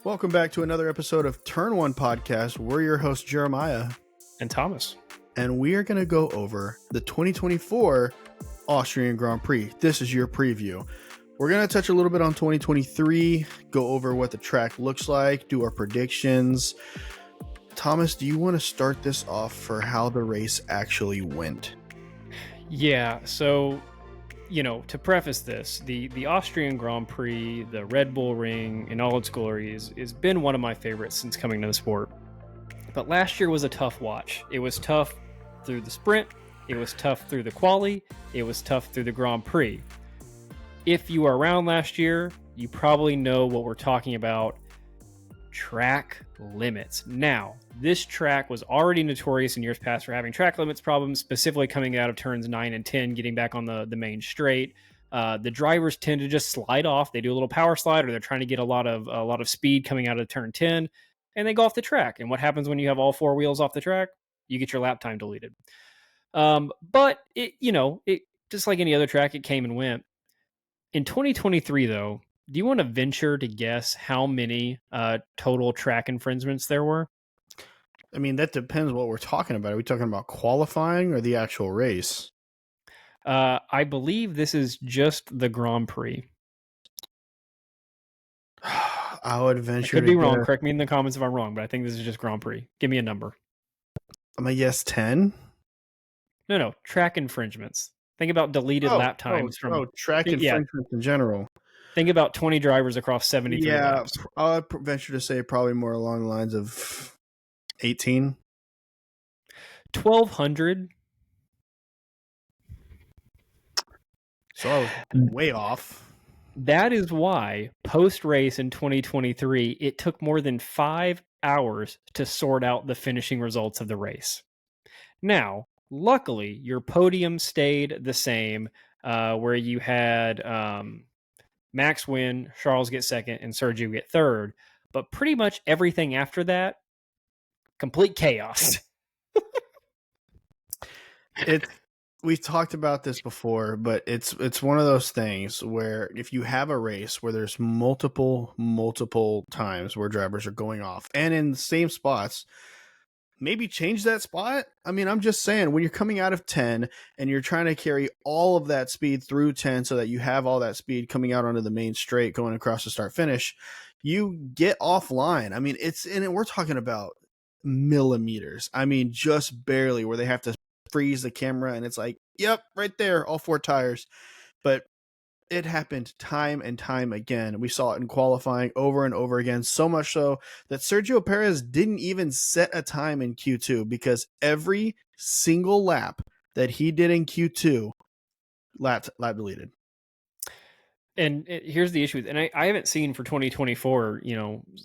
Welcome back to another episode of Turn One Podcast. We're your hosts, Jeremiah and Thomas, and we are going to go over the 2024 Austrian Grand Prix. This is your preview. We're going to touch a little bit on 2023, go over what the track looks like, do our predictions. Thomas, do you want to start this off for how the race actually went? Yeah, so, to preface this, the Austrian Grand Prix, the Red Bull Ring in all its glory has been one of my favorites since coming to the sport. But last year was a tough watch. It was tough through the sprint, it was tough through the quali, it was tough through the Grand Prix. If you were around last year, you probably know what we're talking about. Track limits. Now, this track was already notorious in years past for having track limits problems, specifically coming out of turns 9 and 10, getting back on the main straight. The drivers tend to just slide off. They do a little power slide, or they're trying to get a lot of speed coming out of turn 10, and they go off the track. And what happens when you have all four wheels off the track? You get your lap time deleted. But it just like any other track, it came and went. In 2023, though, do you want to venture to guess how many total track infringements there were? I mean, that depends what we're talking about. Are we talking about qualifying or the actual race? I believe this is just the Grand Prix. I would venture I could be wrong. Correct me in the comments if I'm wrong, but I think this is just Grand Prix. Give me a number. I'm going to guess 10. No. Track infringements. Think about deleted lap times from track infringements in general. Think about 20 drivers across 73 laps. I would venture to say probably more along the lines of 18. 1,200. So I was way off. That is why post-race in 2023, it took more than 5 hours to sort out the finishing results of the race. Now, luckily, your podium stayed the same, where you had Max win, Charles get second, and Sergio get third. But pretty much everything after that, complete chaos. We've talked about this before, but it's one of those things where if you have a race where there's multiple times where drivers are going off and in the same spots, maybe change that spot. I mean, I'm just saying, when you're coming out of 10 and you're trying to carry all of that speed through 10 so that you have all that speed coming out onto the main straight going across the start finish, you get offline. I mean, we're talking about millimeters. I mean, just barely, where they have to freeze the camera and it's like, yep, right there, all four tires. But it happened time and time again. We saw it in qualifying over and over again, so much so that Sergio Perez didn't even set a time in Q2, because every single lap that he did in Q2, lap deleted. And here's the issue. And I haven't seen for 2024,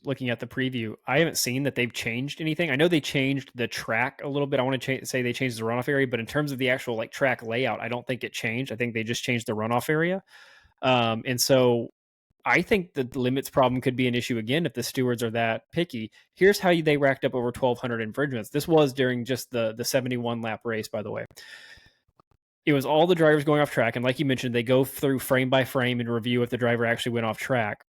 looking at the preview, I haven't seen that they've changed anything. I know they changed the track a little bit. I want to say they changed the runoff area, but in terms of the actual track layout, I don't think it changed. I think they just changed the runoff area. And so I think the limits problem could be an issue again if the stewards are that picky. Here's how they racked up over 1,200 infringements. This was during just the 71 lap race, by the way. It was all the drivers going off track. And like you mentioned, they go through frame by frame and review if the driver actually went off track.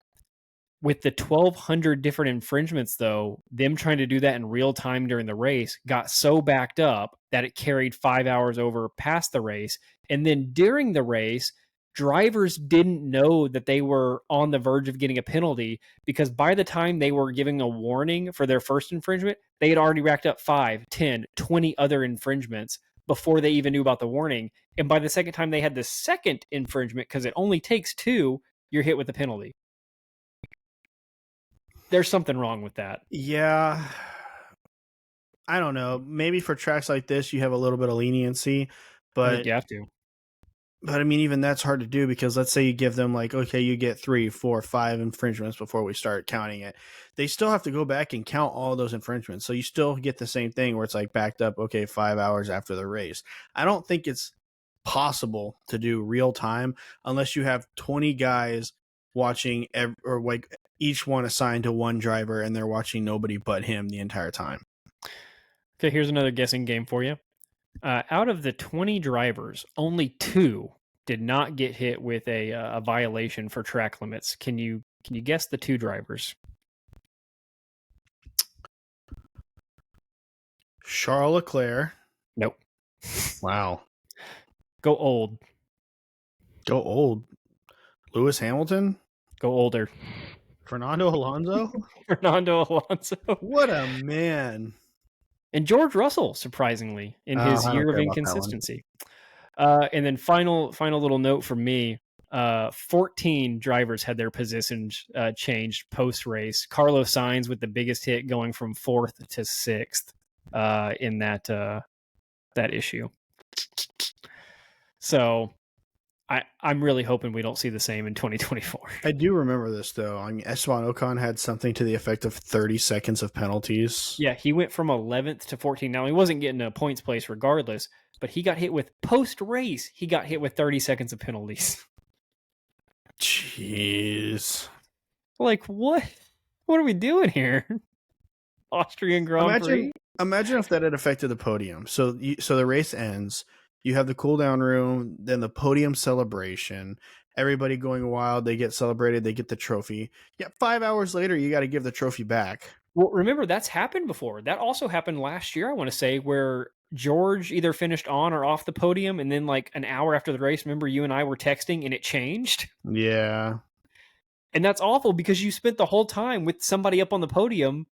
With the 1,200 different infringements, though, them trying to do that in real time during the race got so backed up that it carried 5 hours over past the race. And then during the race, drivers didn't know that they were on the verge of getting a penalty, because by the time they were giving a warning for their first infringement, they had already racked up 5, 10, 20 other infringements before they even knew about the warning. And by the second time they had the second infringement, because it only takes 2, you're hit with a penalty. There's something wrong with that. Yeah. I don't know. Maybe for tracks like this, you have a little bit of leniency, but I think you have to. But I mean, even that's hard to do, because let's say you give them okay, you get 3, 4, 5 infringements before we start counting it. They still have to go back and count all those infringements. So you still get the same thing where it's backed up, 5 hours after the race. I don't think it's possible to do real time unless you have 20 guys watching each one assigned to one driver, and they're watching nobody but him the entire time. Okay, here's another guessing game for you. Out of the 20 drivers, only 2 did not get hit with a violation for track limits. Can you guess the 2 drivers? Charles Leclerc. Nope. Wow. Go old. Go old. Lewis Hamilton? Go older. Fernando Alonso? Fernando Alonso. What a man. And George Russell, surprisingly, in his I don't year of care about that one. inconsistency. And then final little note from me. 14 drivers had their positions changed post race. Carlos Sainz with the biggest hit, going from 4th to 6th in that issue. So I'm really hoping we don't see the same in 2024. I do remember this, though. I mean, Esteban Ocon had something to the effect of 30 seconds of penalties. Yeah, he went from 11th to 14th. Now, he wasn't getting a points place regardless, but he got hit with post-race. He got hit with 30 seconds of penalties. Jeez. Like, what? What are we doing here? Austrian Grand Prix? Imagine if that had affected the podium. So the race ends. You have the cool down room, then the podium celebration. Everybody going wild. They get celebrated. They get the trophy. Yeah, 5 hours later, you got to give the trophy back. Well, remember, that's happened before. That also happened last year, I want to say, where George either finished on or off the podium, and then like an hour after the race, remember you and I were texting and it changed? Yeah. And that's awful because you spent the whole time with somebody up on the podium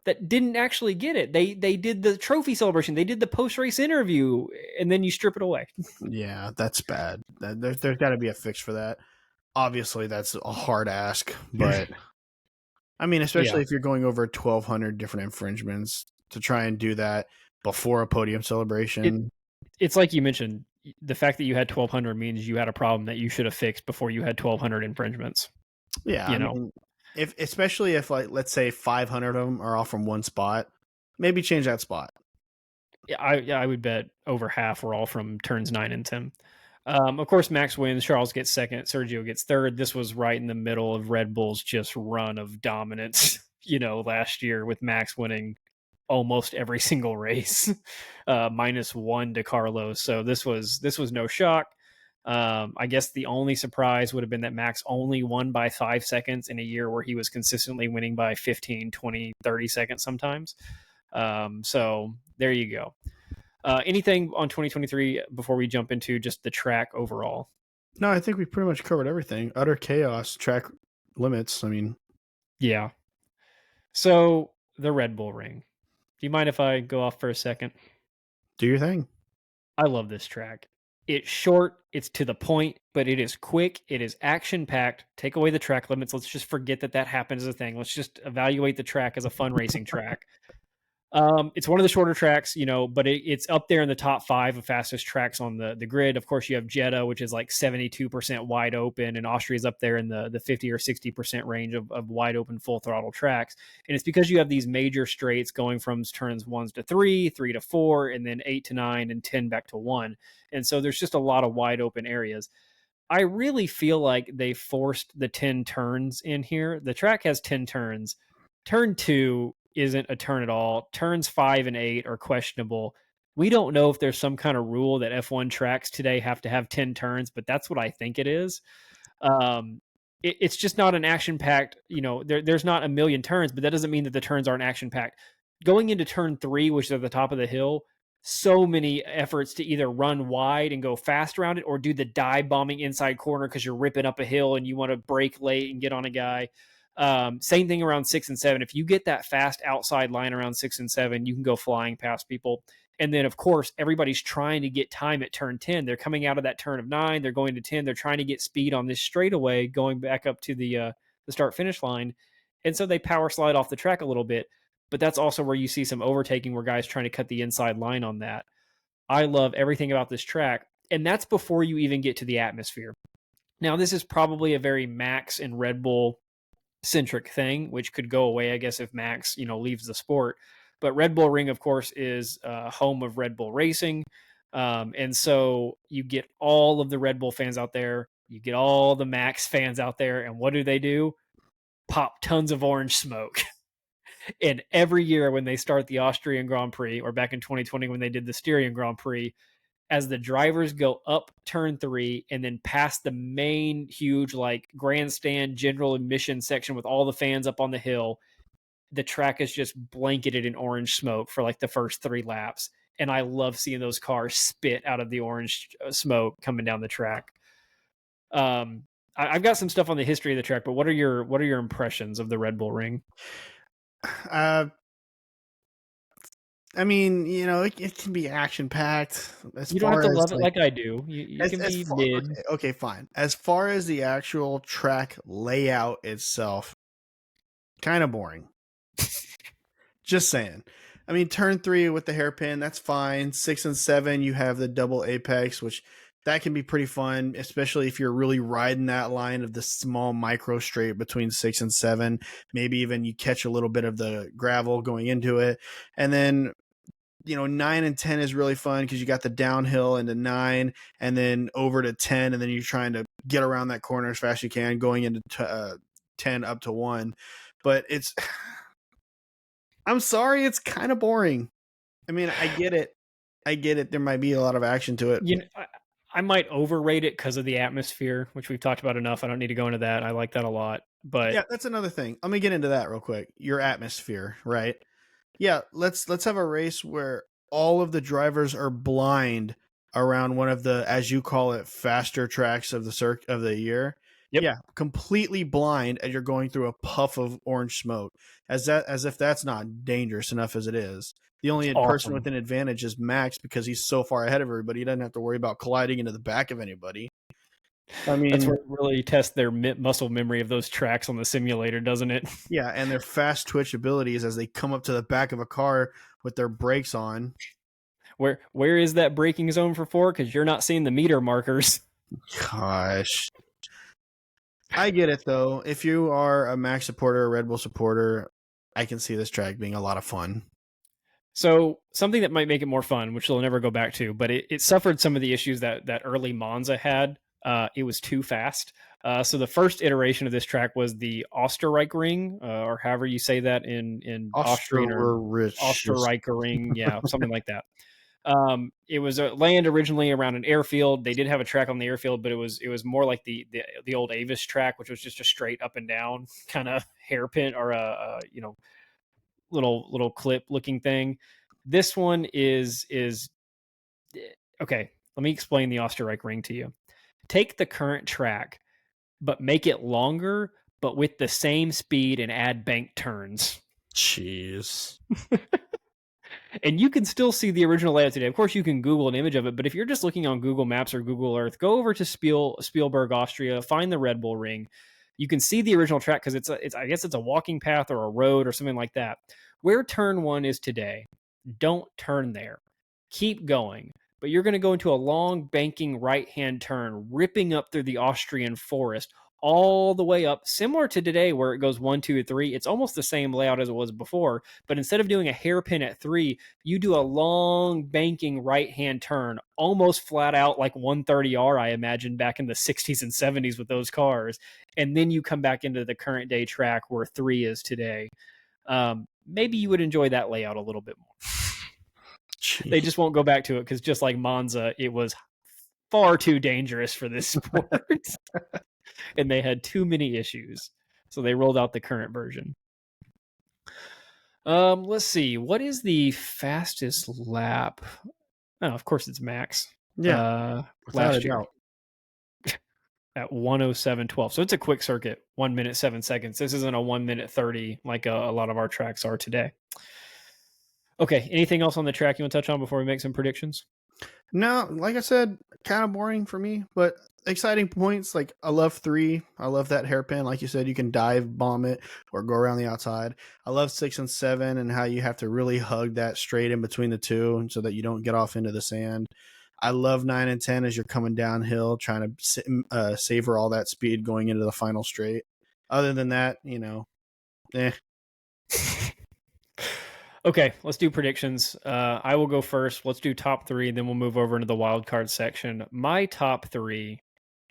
that didn't actually get it. They did the trophy celebration. They did the post-race interview, and then you strip it away. Yeah, that's bad. There's got to be a fix for that. Obviously, that's a hard ask, but I mean, especially if you're going over 1,200 different infringements to try and do that before a podium celebration. It's like you mentioned, the fact that you had 1,200 means you had a problem that you should have fixed before you had 1,200 infringements. Yeah, I mean, especially if, like, let's say 500 of them are all from one spot, maybe change that spot. Yeah, I would bet over half were all from turns 9 and 10. Of course, Max wins. Charles gets second. Sergio gets third. This was right in the middle of Red Bull's just run of dominance, last year, with Max winning almost every single race, -1 to Carlos. So this was no shock. I guess the only surprise would have been that Max only won by 5 seconds in a year where he was consistently winning by 15, 20, 30 seconds sometimes. So there you go. Anything on 2023 before we jump into just the track overall? No, I think we pretty much covered everything. Utter chaos, track limits. I mean, yeah. So the Red Bull Ring. Do you mind if I go off for a second? Do your thing. I love this track. It's short, it's to the point, but it is quick, it is action-packed. Take away the track limits. Let's just forget that happened as a thing. Let's just evaluate the track as a fun racing track. It's one of the shorter tracks, but it's up there in the top 5 of fastest tracks on the grid. Of course, you have Jeddah, which is like 72% wide open, and Austria is up there in the 50 or 60% range of wide open full throttle tracks. And it's because you have these major straights going from turns 1 to 3, 3 to 4, and then 8 to 9, and 10 back to 1. And so there's just a lot of wide open areas. I really feel like they forced the 10 turns in here. The track has 10 turns. Turn 2 isn't a turn at all. Turns 5 and 8 are questionable. We don't know if there's some kind of rule that F1 tracks today have to have 10 turns, but that's what I think it is. It's just not an action-packed, there's not a million turns, but that doesn't mean that the turns aren't action-packed. Going into turn 3, which is at the top of the hill, so many efforts to either run wide and go fast around it or do the dive bombing inside corner because you're ripping up a hill and you want to brake late and get on a guy. Same thing around 6 and 7. If you get that fast outside line around 6 and 7, you can go flying past people. And then, of course, everybody's trying to get time at turn 10. They're coming out of that turn of 9. They're going to 10. They're trying to get speed on this straightaway going back up to the start-finish line. And so they power slide off the track a little bit. But that's also where you see some overtaking where guys trying to cut the inside line on that. I love everything about this track. And that's before you even get to the atmosphere. Now, this is probably a very Max and Red Bull centric thing, which could go away, I guess, if Max, leaves the sport. But Red Bull Ring, of course, is home of Red Bull Racing. And so you get all of the Red Bull fans out there. You get all the Max fans out there. And what do? Pop tons of orange smoke. And every year when they start the Austrian Grand Prix, or back in 2020 when they did the Styrian Grand Prix, as the drivers go up turn 3 and then past the main huge like grandstand general admission section with all the fans up on the hill, the track is just blanketed in orange smoke for like the first 3 laps. And I love seeing those cars spit out of the orange smoke coming down the track. I've got some stuff on the history of the track, but what are your impressions of the Red Bull Ring? I mean, it can be action packed as You don't have far to as love it like I do. You can as be far mid. okay, fine. As far as the actual track layout itself, kind of boring. Just saying. I mean, turn 3 with the hairpin, that's fine. 6 and 7, you have the double apex, which that can be pretty fun, especially if you're really riding that line of the small micro straight between 6 and 7. Maybe even you catch a little bit of the gravel going into it. And then 9 and 10 is really fun because you got the downhill into 9 and then over to 10, and then you're trying to get around that corner as fast as you can going into 10 up to 1. But I'm sorry, it's kind of boring. I mean, I get it. There might be a lot of action to it. You know, I might overrate it because of the atmosphere, which we've talked about enough. I don't need to go into that. I like that a lot. But yeah, that's another thing. Let me get into that real quick. Your atmosphere, right? Yeah, let's have a race where all of the drivers are blind around one of the, as you call it, faster tracks of the year. yep, Yeah, completely blind as you're going through a puff of orange smoke. As if that's not dangerous enough as it is. The it's only person awesome. with an advantage is Max because he's so far ahead of everybody. He doesn't have to worry about colliding into the back of anybody. I That's mean, where it really tests their muscle memory of those tracks on the simulator, doesn't it? yeah, and their fast twitch abilities as they come up to the back of a car with their brakes on. Where is that braking zone for 4? Because you're not seeing the meter markers. Gosh. I get it though. If you are a Max supporter, a Red Bull supporter, I can see this track being a lot of fun. So something that might make it more fun, which they'll never go back to, but it suffered some of the issues that early Monza had. It was too fast. So the first iteration of this track was the Osterreichring, or however you say that in Austrian, or Rich. Osterreichring, yeah, something like that. It was a land originally around an airfield. They did have a track on the airfield, but it was more like the old Avis track, which was just a straight up and down kind of hairpin, or a little clip looking thing. This one is okay. Let me explain the Osterreich ring to you. Take the current track, but make it longer, but with the same speed, and add bank turns. Jeez. And you can still see the original layout today. Of course, you can Google an image of it, but if you're just looking on Google Maps or Google Earth, go over to Spielberg, Austria, find the Red Bull Ring. You can see the original track because it's I guess it's a walking path or a road or something like that. Where turn 1 is today, don't turn there. Keep going. But you're going to go into a long banking right-hand turn, ripping up through the Austrian forest, all the way up, similar to today where it goes 1, 2, 3. It's almost the same layout as it was before, but instead of doing a hairpin at 3, you do a long banking right-hand turn, almost flat out like 130R, I imagine, back in the 60s and 70s with those cars. And then you come back into the current day track where 3 is today. Maybe you would enjoy that layout a little bit more. Jeez. They just won't go back to it because just like Monza, it was far too dangerous for this sport. And they had too many issues. So they rolled out the current version. Let's see. What is the fastest lap? Oh, of course it's Max. Yeah. Without Last a year doubt. at 1:07:12. So it's a quick circuit, 1 minute 7 seconds. This isn't a 1 minute 30 like a lot of our tracks are today. Okay. Anything else on the track you want to touch on before we make some predictions? No, like I said, kind of boring for me, but exciting points. Like I love 3. I love that hairpin. Like you said, you can dive bomb it or go around the outside. I love 6 and 7 and how you have to really hug that straight in between the two so that you don't get off into the sand. I love 9 and 10 as you're coming downhill, trying to savor all that speed going into the final straight. Other than that, eh. Okay, let's do predictions. I will go first. Let's do top 3, then we'll move over into the wild card section. My top 3,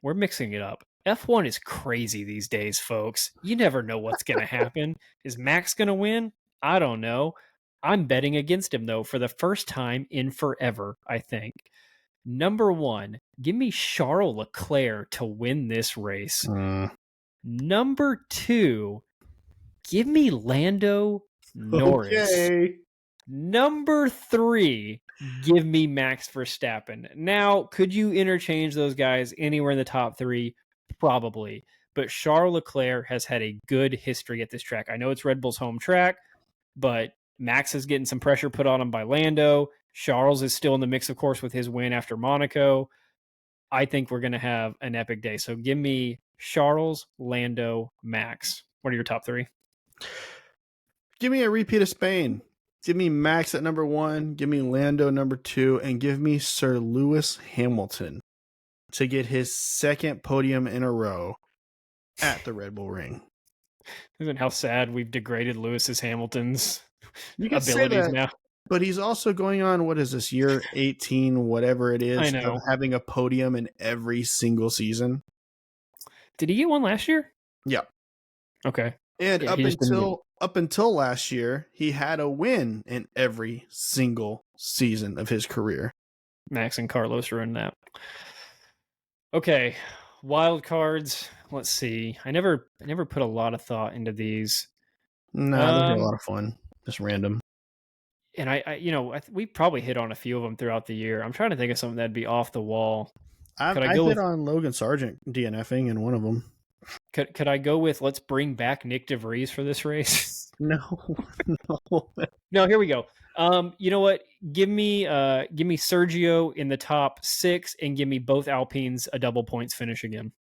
we're mixing it up. F1 is crazy these days, folks. You never know what's going to happen. Is Max going to win? I don't know. I'm betting against him, though, for the first time in forever, I think. Number 1, give me Charles Leclerc to win this race. Number 2, give me Lando Norris. Okay. Number 3, give me Max Verstappen. Now, could you interchange those guys anywhere in the top 3? Probably. But Charles Leclerc has had a good history at this track. I know it's Red Bull's home track, but Max is getting some pressure put on him by Lando. Charles is still in the mix, of course, with his win after Monaco. I think we're going to have an epic day. So give me Charles, Lando, Max. What are your top 3? Give me a repeat of Spain. Give me Max at number 1. Give me Lando number 2. And give me Sir Lewis Hamilton to get his second podium in a row at the Red Bull Ring. Isn't how sad we've degraded Lewis's Hamilton's You can say abilities that, now? but he's also going on, what is this, year 18, whatever it is, I know. of having a podium in every single season. Did he get one last year? Yeah. Okay. And Yeah, up until last year, he had a win in every single season of his career. Max and Carlos are in that. Okay, wild cards. Let's see. I never put a lot of thought into these. Nah, those are a lot of fun. Just random. And we probably hit on a few of them throughout the year. I'm trying to think of something that'd be off the wall. I hit on Logan Sargent DNFing in one of them. Could I go with let's bring back Nick DeVries for this race? No. No, here we go. You know what? Give me Sergio in the top 6 and give me both Alpines a double points finish again.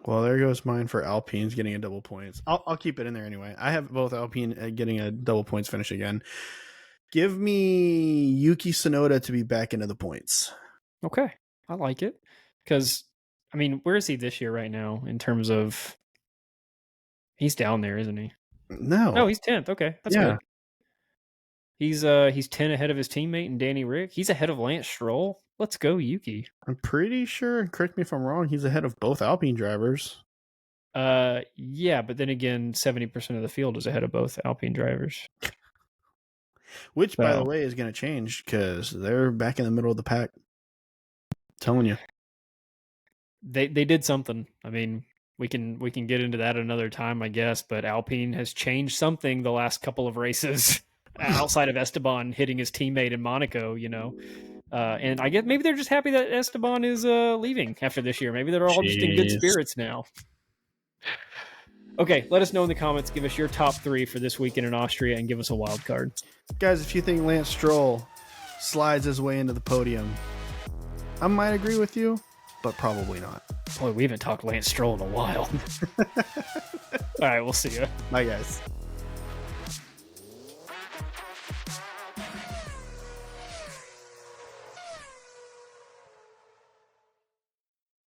Well, there goes mine for Alpines getting a double points. I'll keep it in there anyway. I have both Alpine getting a double points finish again. Give me Yuki Tsunoda to be back into the points. Okay, I like it. Because, I mean, where is he this year right now in terms of... He's down there, isn't he? No, he's 10th. Okay, that's good. He's 10 ahead of his teammate and Danny Rick. He's ahead of Lance Stroll. Let's go, Yuki. I'm pretty sure, correct me if I'm wrong, he's ahead of both Alpine drivers. Yeah, but then again, 70% of the field is ahead of both Alpine drivers. Which, by the way, is going to change because they're back in the middle of the pack. I'm telling you. They did something. I mean, we can get into that another time, I guess, but Alpine has changed something the last couple of races outside of Esteban hitting his teammate in Monaco, and I guess maybe they're just happy that Esteban is leaving after this year. Maybe they're all just in good spirits now. Okay, let us know in the comments. Give us your top 3 for this weekend in Austria and give us a wild card. Guys, if you think Lance Stroll slides his way into the podium, I might agree with you, but probably not. Boy, we haven't talked Lance Stroll in a while. All right, we'll see you. Bye, guys.